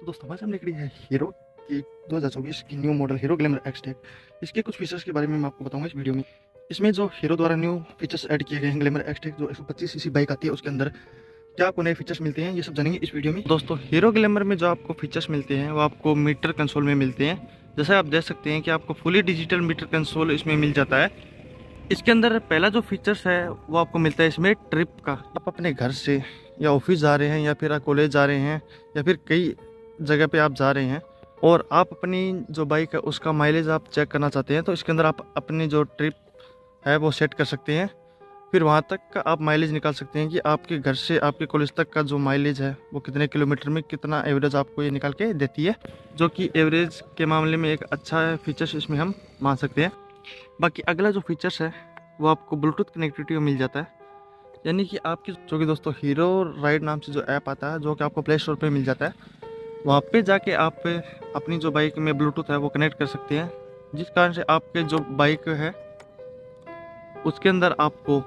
तो दोस्तों हमारे सामने खड़ी है हीरो की 2024 की new model hero glamour XTEC. इसके कुछ फीचर्स के बारे में मैं आपको बताऊंगा इस वीडियो में। इसमें जो हीरो द्वारा न्यू फीचर्स ऐड किए गए हैं ग्लैमर एक्सटेक जो 125 सीसी बाइक आती है उसके अंदर क्या आपको नए फीचर्स मिलते हैं ये सब जानेंगे इस वीडियो में। दोस्तों हीरो ग्लैमर में जो आपको फीचर्स मिलते हैं वो आपको मीटर कंसोल में मिलते हैं। जैसे आप देख सकते हैं कि आपको फुली डिजिटल मीटर कंसोल इसमें मिल जाता है। इसके अंदर पहला जो फीचर्स है वो आपको मिलता है इसमें ट्रिप का। आप अपने घर से या ऑफिस जा रहे हैं या फिर कॉलेज जा रहे हैं या फिर कई जगह पे आप जा रहे हैं और आप अपनी जो बाइक है उसका माइलेज आप चेक करना चाहते हैं तो इसके अंदर आप अपनी जो ट्रिप है वो सेट कर सकते हैं। फिर वहाँ तक का आप माइलेज निकाल सकते हैं कि आपके घर से आपके कॉलेज तक का जो माइलेज है वो कितने किलोमीटर में कितना एवरेज आपको ये निकाल के देती है, जो कि एवरेज के मामले में एक अच्छा फीचर्स इसमें हम मान सकते हैं। बाकी अगला जो फीचर्स है वो आपको ब्लूटूथ कनेक्टिविटी में मिल जाता है, यानी कि आपकी जो कि दोस्तों हीरो राइड नाम से जो ऐप आता है जो कि आपको प्ले स्टोर पे मिल जाता है, वहाँ पे जाके आप अपनी जो बाइक में ब्लूटूथ है वो कनेक्ट कर सकते हैं, जिस कारण से आपके जो बाइक है उसके अंदर आपको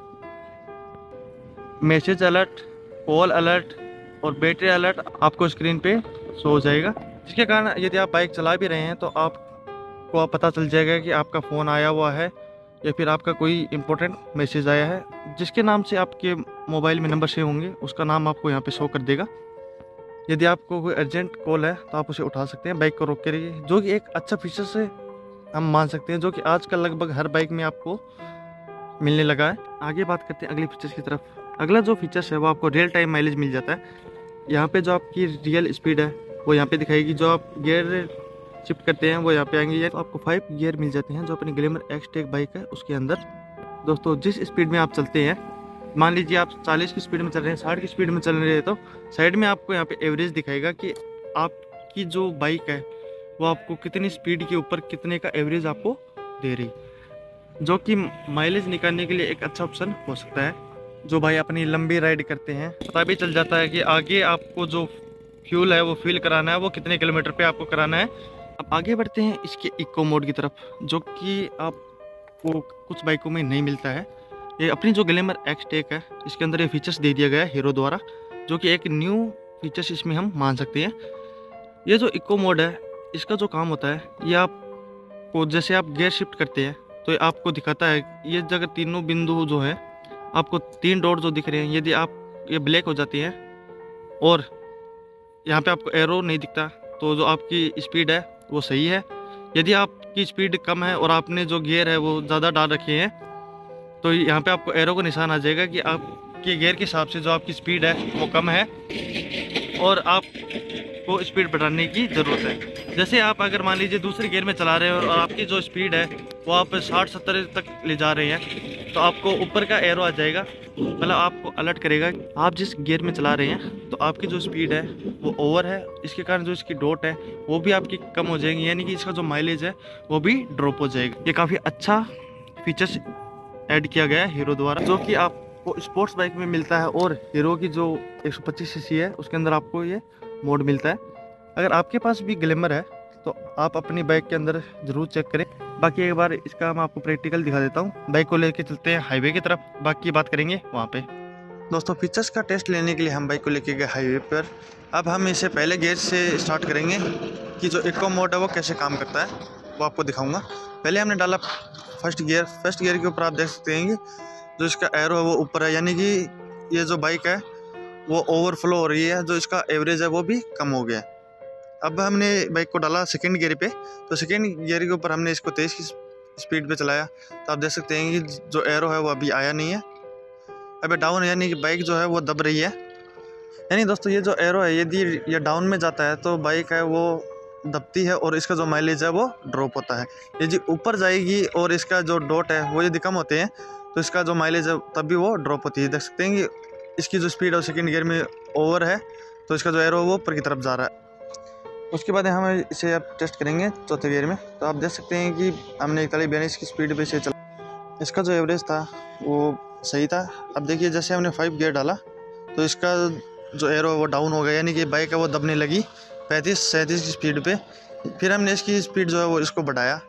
मैसेज अलर्ट, कॉल अलर्ट और बैटरी अलर्ट आपको स्क्रीन पे शो हो जाएगा, जिसके कारण यदि आप बाइक चला भी रहे हैं तो आपको पता चल जाएगा कि आपका फ़ोन आया हुआ है या फिर आपका कोई इम्पोर्टेंट मैसेज आया है। जिसके नाम से आपके मोबाइल में नंबर सेव होंगे उसका नाम आपको यहाँ पे शो कर देगा। यदि आपको कोई अर्जेंट कॉल है तो आप उसे उठा सकते हैं बाइक को रोक के रहिए, जो कि एक अच्छा फीचर से हम मान सकते हैं, जो कि आजकल लगभग हर बाइक में आपको मिलने लगा है। आगे बात करते हैं अगले फीचर्स की तरफ। अगला जो फीचर्स है वो आपको रियल टाइम माइलेज मिल जाता है। यहाँ पे जो आपकी रियल स्पीड है वो यहाँ पे दिखाएगी, जो आप गियर शिफ्ट करते हैं वो यहाँ पे आएंगे। तो आपको 5 गियर मिल जाते हैं जो अपनी ग्लैमर एक्सटेक बाइक है उसके अंदर। दोस्तों जिस स्पीड में आप चलते हैं, मान लीजिए आप 40 की स्पीड में चल रहे हैं, 60 की स्पीड में चल रहे हैं, तो साइड में आपको यहाँ पे एवरेज दिखाएगा कि आपकी जो बाइक है वो आपको कितनी स्पीड के ऊपर कितने का एवरेज आपको दे रही, जो कि माइलेज निकालने के लिए एक अच्छा ऑप्शन हो सकता है। जो भाई अपनी लंबी राइड करते हैं पता भी चल जाता है कि आगे आपको जो फ्यूल है वो फिल कराना है वो कितने किलोमीटर पे आपको कराना है। अब आगे बढ़ते हैं इसके इको मोड की तरफ, जो कि आपको कुछ बाइकों में नहीं मिलता है। ये अपनी जो ग्लैमर एक्सटेक है इसके अंदर ये फीचर्स दे दिया गया है हीरो द्वारा, जो कि एक न्यू फीचर्स इसमें हम मान सकते हैं। ये जो इको मोड है इसका जो काम होता है, ये आपको जैसे आप गियर शिफ्ट करते हैं तो ये आपको दिखाता है ये जगह तीनों बिंदु जो है आपको 3 डॉट जो दिख रहे हैं, यदि आप ये ब्लैक हो जाती हैं और यहाँ पे आपको एरो नहीं दिखता तो जो आपकी स्पीड है वो सही है। यदि आपकी स्पीड कम है और आपने जो गियर है वो ज़्यादा डाल रखे हैं तो यहाँ पे आपको एरो का निशान आ जाएगा कि आपके गियर के हिसाब से जो आपकी स्पीड है वो कम है और आपको स्पीड बढ़ाने की ज़रूरत है। जैसे आप अगर मान लीजिए दूसरे गियर में चला रहे हो और आपकी जो स्पीड है वो आप 60-70 तक ले जा रहे हैं तो आपको ऊपर का एरो आ जाएगा, मतलब आपको अलर्ट करेगा आप जिस गियर में चला रहे हैं तो आपकी जो स्पीड है वो ओवर है, इसके कारण जो इसकी डॉट है वो भी आपकी कम हो जाएगी, यानी कि इसका जो माइलेज है वो भी ड्रॉप हो जाएगा। ये काफ़ी अच्छा फीचर्स ऐड किया गया है हीरो द्वारा, जो कि आपको स्पोर्ट्स बाइक में मिलता है और हीरो की जो 125 सीसी है उसके अंदर आपको ये मोड मिलता है। अगर आपके पास भी ग्लैमर है तो आप अपनी बाइक के अंदर ज़रूर चेक करें। बाकी एक बार इसका मैं आपको प्रैक्टिकल दिखा देता हूँ। बाइक को लेके चलते हैं हाईवे की तरफ, बाकी बात करेंगे वहाँ पे। दोस्तों फीचर्स का टेस्ट लेने के लिए हम बाइक को लेके गए हाईवे पर। अब हम इसे पहले गियर से स्टार्ट करेंगे कि जो इको मोड है वो कैसे काम करता है वो आपको दिखाऊँगा। पहले हमने डाला फर्स्ट गियर के ऊपर आप देख सकते हैं कि जो इसका एरो है वो ऊपर है, यानी कि ये जो बाइक है वो ओवरफ्लो हो रही है, जो इसका एवरेज है वो भी कम हो गया। अब हमने बाइक को डाला सेकंड गियर पे, तो सेकंड गियर के ऊपर हमने इसको तेज़ की स्पीड पे चलाया तो आप देख सकते हैं कि जो एरो है वो अभी आया नहीं है, अभी डाउन है, यानी कि बाइक जो है वो दब रही है। यानी दोस्तों ये जो एरो है यदि ये डाउन में जाता है तो बाइक है वो दबती है और इसका जो माइलेज है वो ड्रॉप होता है। यदि ऊपर जाएगी और इसका जो डॉट है वो यदि कम होते हैं तो इसका जो माइलेज है तब भी वो ड्रॉप होती है। देख सकते हैं कि इसकी जो स्पीड है सेकंड गियर में ओवर है तो इसका जो एरो वो ऊपर की तरफ जा रहा है। उसके बाद हम इसे अब टेस्ट करेंगे चौथे गियर में, तो आप देख सकते हैं कि हमने 41-42 की स्पीड पे इसे चला, इसका जो एवरेज था वो सही था। अब देखिए जैसे हमने 5 गियर डाला तो इसका जो एरो वो डाउन हो गया, यानी कि बाइक है वो दबने लगी 35-37 की स्पीड पे। फिर हमने इसकी स्पीड जो है वो इसको बढ़ाया।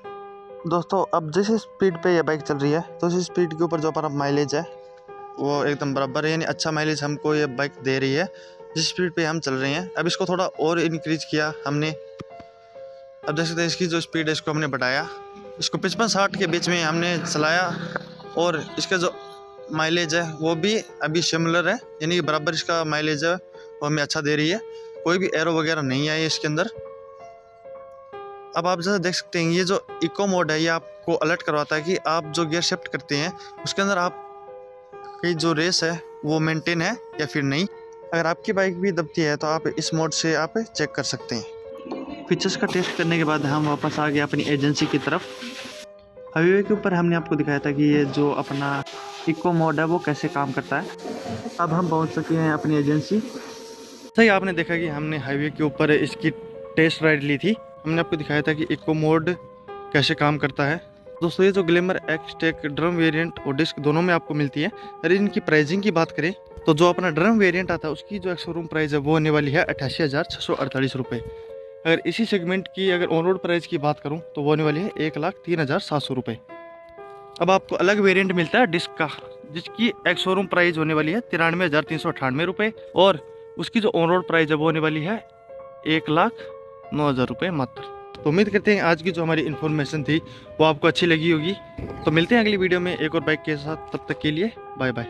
दोस्तों अब जिस स्पीड पे ये बाइक चल रही है तो इस स्पीड के ऊपर जो हमारा माइलेज है वो एकदम बराबर है, यानी अच्छा माइलेज हमको ये बाइक दे रही है। जिस स्पीड पे हम चल रहे हैं। अब इसको थोड़ा और इंक्रीज किया हमने। अब देख सकते हैं इसकी जो स्पीड है इसको हमने बढ़ाया, इसको 55-60 के बीच में हमने चलाया और इसका जो माइलेज है वो भी अभी सिमिलर है, यानी कि बराबर इसका माइलेज है वो हमें अच्छा दे रही है। कोई भी एरो वगैरह नहीं आई इसके अंदर। अब आप जैसा देख सकते हैं ये जो इको मोड है ये आपको अलर्ट करवाता है कि आप जो गियर शिफ्ट करते हैं उसके अंदर आप की जो रेस है वो मेंटेन है या फिर नहीं। अगर आपकी बाइक भी दबती है तो आप इस मोड से आप चेक कर सकते हैं। फीचर्स का टेस्ट करने के बाद हम वापस आ गए अपनी एजेंसी की तरफ। हाईवे के ऊपर हमने आपको दिखाया था कि ये जो अपना इको मोड है वो कैसे काम करता है। अब हम पहुंच सके हैं अपनी एजेंसी। सही आपने देखा कि हमने हाईवे के ऊपर इसकी टेस्ट राइड ली थी। हमने आपको दिखाया था कि इको मोड कैसे काम करता है। दोस्तों ये जो ग्लैमर एक्सटेक ड्रम वेरिएंट और डिस्क दोनों में आपको मिलती है। अगर इनकी प्राइसिंग की बात करें तो जो अपना ड्रम वेरिएंट आता है उसकी जो शोरूम प्राइस है वो होने वाली है 88,648 रुपये। अगर इसी सेगमेंट की अगर ऑन रोड प्राइस की बात करूं तो वो होने वाली है 1,03,700 रुपये। अब आपको अलग वेरिएंट मिलता है डिस्क का, जिसकी एक शोरूम प्राइस होने वाली है 93,398 रुपये और उसकी जो ऑन रोड प्राइस है वो होने वाली है 1,09,000 रुपये मात्र। तो उम्मीद करते हैं आज की जो हमारी इन्फॉर्मेशन थी वो आपको अच्छी लगी होगी। तो मिलते हैं अगली वीडियो में एक और बाइक के साथ, तब तक के लिए बाय बाय।